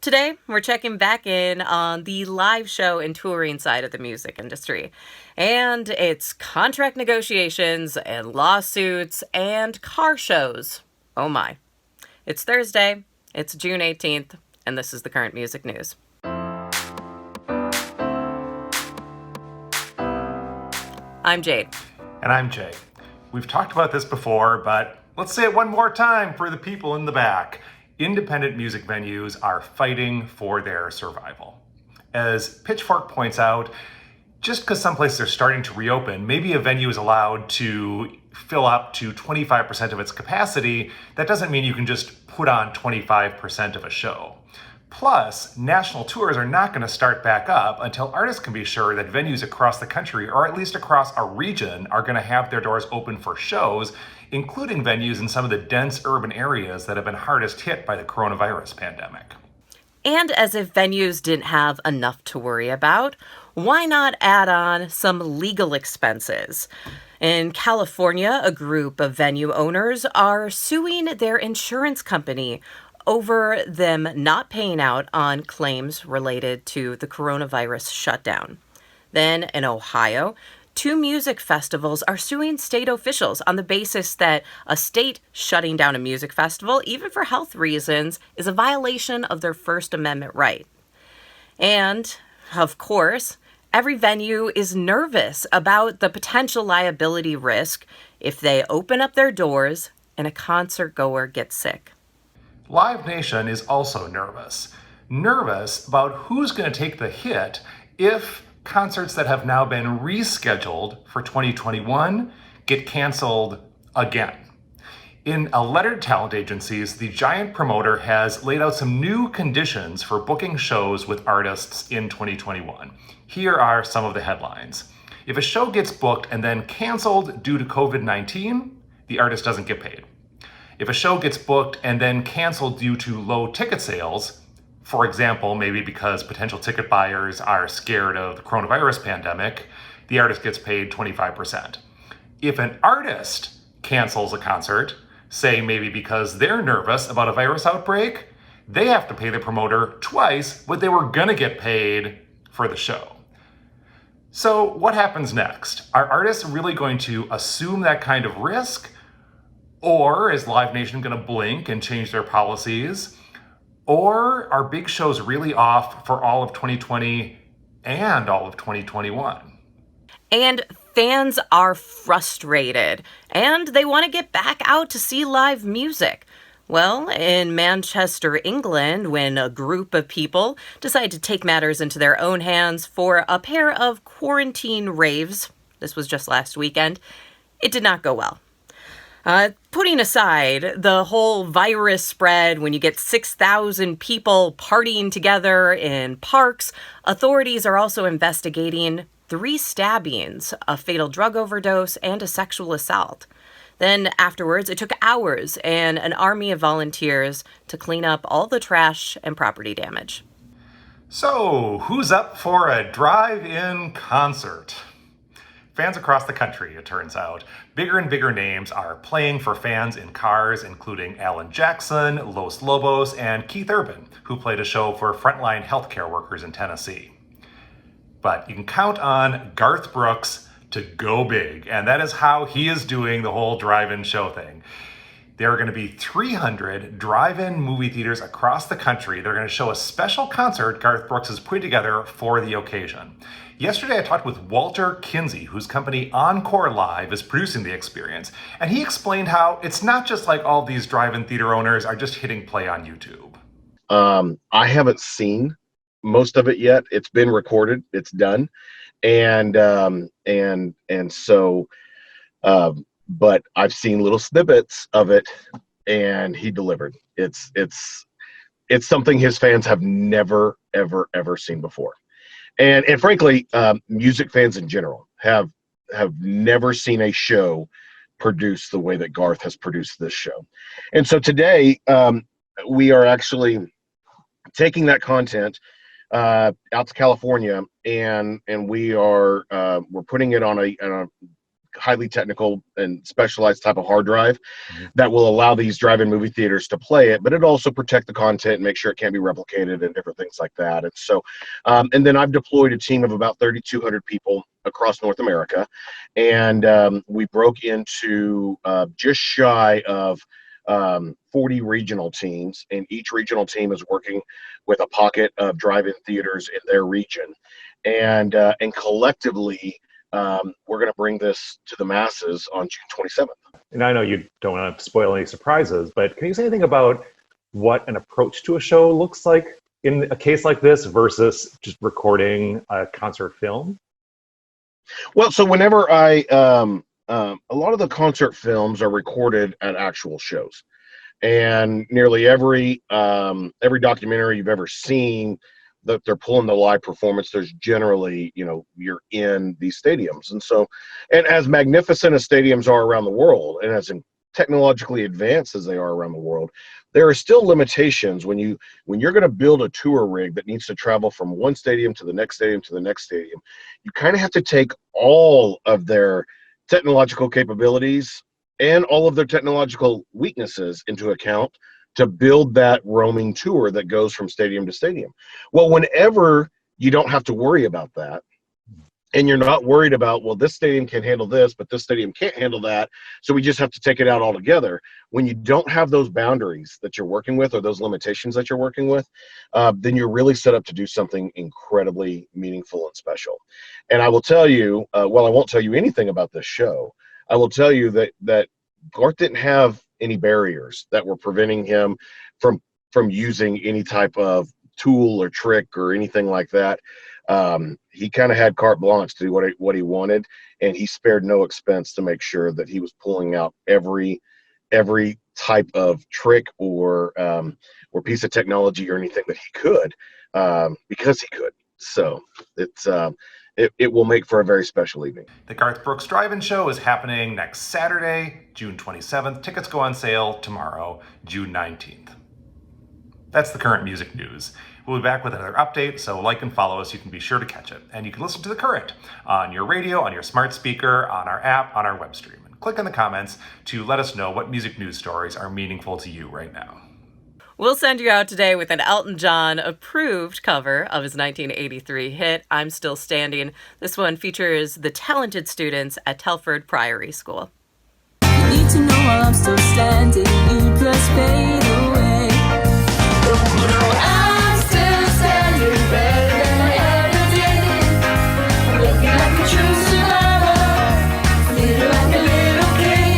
Today, we're checking back in on the live show and touring side of the music industry. And it's contract negotiations and lawsuits and car shows. Oh my. It's Thursday, it's June 18th, and this is the current music news. I'm Jade. And I'm Jay. We've talked about this before, but let's say it one more time for the people in the back. Independent music venues are fighting for their survival. As Pitchfork points out, just because some places are starting to reopen, maybe a venue is allowed to fill up to 25% of its capacity, that doesn't mean you can just put on 25% of a show. Plus, national tours are not going to start back up until artists can be sure that venues across the country, or at least across a region, are going to have their doors open for shows, including venues in some of the dense urban areas that have been hardest hit by the coronavirus pandemic. And as if venues didn't have enough to worry about, why not add on some legal expenses? In California, a group of venue owners are suing their insurance company over them not paying out on claims related to the coronavirus shutdown. Then in Ohio, two music festivals are suing state officials on the basis that a state shutting down a music festival, even for health reasons, is a violation of their First Amendment right. And, of course, every venue is nervous about the potential liability risk if they open up their doors and a concert goer gets sick. Live Nation is also nervous. Nervous about who's going to take the hit if concerts that have now been rescheduled for 2021 get canceled again. In a letter to talent agencies, the giant promoter has laid out some new conditions for booking shows with artists in 2021. Here are some of the headlines. If a show gets booked and then canceled due to COVID-19, the artist doesn't get paid. If a show gets booked and then canceled due to low ticket sales, for example, maybe because potential ticket buyers are scared of the coronavirus pandemic, the artist gets paid 25%. If an artist cancels a concert, say maybe because they're nervous about a virus outbreak, they have to pay the promoter twice what they were gonna get paid for the show. So what happens next? Are artists really going to assume that kind of risk? Or is Live Nation going to blink and change their policies? Or are big shows really off for all of 2020 and all of 2021? And fans are frustrated, and they want to get back out to see live music. Well, in Manchester, England, when a group of people decided to take matters into their own hands for a pair of quarantine raves, this was just last weekend, it did not go well. Putting aside the whole virus spread when you get 6,000 people partying together in parks, authorities are also investigating 3 stabbings, a fatal drug overdose, and a sexual assault. Then afterwards, it took hours and an army of volunteers to clean up all the trash and property damage. So, who's up for a drive-in concert? Fans across the country, it turns out. Bigger and bigger names are playing for fans in cars, including Alan Jackson, Los Lobos, and Keith Urban, who played a show for frontline healthcare workers in Tennessee. But you can count on Garth Brooks to go big, and that is how he is doing the whole drive-in show thing. There are going to be 300 drive-in movie theaters across the country. They're going to show a special concert Garth Brooks has put together for the occasion. Yesterday, I talked with Walter Kinsey, whose company Encore Live is producing the experience, and he explained how it's not just like all these drive-in theater owners are just hitting play on YouTube. I haven't seen most of it yet. It's been recorded. It's done, and so. But I've seen little snippets of it, and he delivered. It's something his fans have never ever seen before, and frankly, music fans in general have never seen a show produced the way that Garth has produced this show. And so today, we are actually taking that content out to California, and we're putting it on a highly technical and specialized type of hard drive that will allow these drive-in movie theaters to play it, but it also protect the content and make sure it can't be replicated and different things like that. And so, and then I've deployed a team of about 3,200 people across North America, and we broke into just shy of 40 regional teams, and each regional team is working with a pocket of drive-in theaters in their region, and collectively we're going to bring this to the masses on June 27th. And I know you don't want to spoil any surprises, but can you say anything about what an approach to a show looks like in a case like this versus just recording a concert film? Well, so whenever a lot of the concert films are recorded at actual shows, and nearly every documentary you've ever seen that they're pulling the live performance, there's generally, you're in these stadiums. And so, and as magnificent as stadiums are around the world, and as technologically advanced as they are around the world, there are still limitations when you're going to build a tour rig that needs to travel from one stadium to the next stadium to the next stadium. You kind of have to take all of their technological capabilities and all of their technological weaknesses into account to build that roaming tour that goes from stadium to stadium. Well, whenever you don't have to worry about that, and you're not worried about, well, this stadium can handle this, but this stadium can't handle that, so we just have to take it out altogether. When you don't have those boundaries that you're working with, or those limitations that you're working with, then you're really set up to do something incredibly meaningful and special. And I will tell you, while I won't tell you anything about this show, I will tell you that Garth didn't have any barriers that were preventing him from using any type of tool or trick or anything like that. He kind of had carte blanche to do what he wanted, and he spared no expense to make sure that he was pulling out every type of trick or piece of technology or anything that he could, because he could. So it will make for a very special evening. The Garth Brooks Drive-In Show is happening next Saturday, June 27th. Tickets go on sale tomorrow, June 19th. That's the current music news. We'll be back with another update, so like and follow us. You can be sure to catch it. And you can listen to The Current on your radio, on your smart speaker, on our app, on our web stream. And click in the comments to let us know what music news stories are meaningful to you right now. We'll send you out today with an Elton John approved cover of his 1983 hit, I'm Still Standing. This one features the talented students at Telford Priory School. You need to know while I'm still standing, you just fade away. You know I'm still standing better than I ever did. I'm looking like a true survivor, feeling like a little king.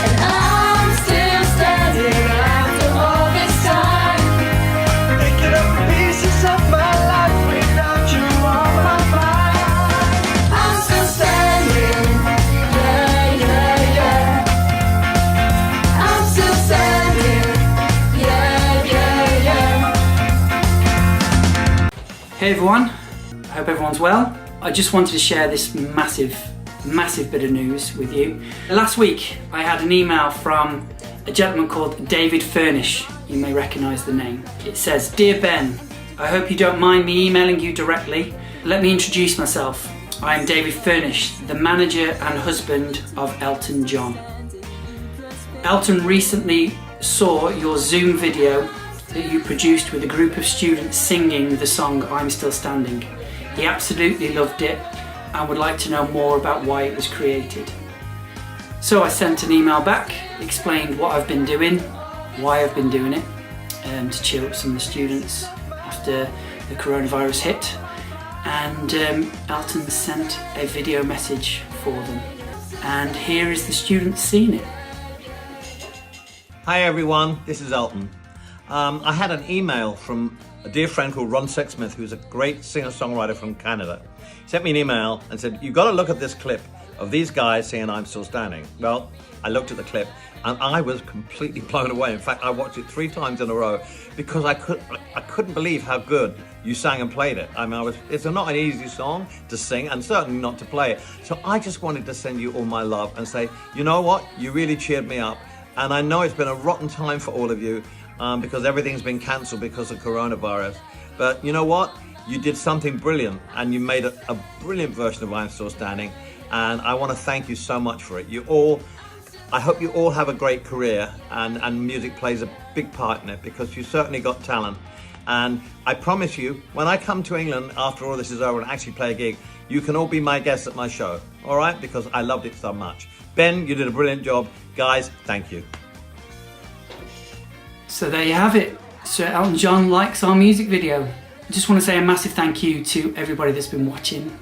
And I'm still standing after all this time, picking up pieces of my life without you on my mind. I'm still standing, yeah, yeah, yeah. I'm still standing, yeah, yeah, yeah. Hey everyone, I hope everyone's well. I just wanted to share this massive bit of news with you. Last week I had an email from a gentleman called David Furnish. You may recognise the name. It says, "Dear Ben, I hope you don't mind me emailing you directly. Let me introduce myself. I am David Furnish, the manager and husband of Elton John. Elton recently saw your Zoom video that you produced with a group of students singing the song I'm Still Standing. He absolutely loved it and would like to know more about why it was created." So I sent an email back, explained what I've been doing, why I've been doing it, to cheer up some of the students after the coronavirus hit. And Elton sent a video message for them. And here is the students seeing it. Hi everyone, this is Elton. I had an email from a dear friend called Ron Sexsmith, who's a great singer-songwriter from Canada. He sent me an email and said, "You've got to look at this clip of these guys saying I'm Still Standing." Well, I looked at the clip and I was completely blown away. In fact, I watched it 3 times in a row because I couldn't believe how good you sang and played it. I mean, it's not an easy song to sing and certainly not to play it. So I just wanted to send you all my love and say, you know what? You really cheered me up. And I know it's been a rotten time for all of you because everything's been cancelled because of coronavirus. But you know what? You did something brilliant and you made a brilliant version of I'm Still Standing. and I want to thank you so much for it. I hope you all have a great career, and music plays a big part in it, because you certainly got talent. And I promise you, when I come to England after all this is over and actually play a gig, you can all be my guests at my show, all right? Because I loved it so much. Ben, you did a brilliant job. Guys, thank you. So there you have it. Sir Elton John likes our music video. I just want to say a massive thank you to everybody that's been watching.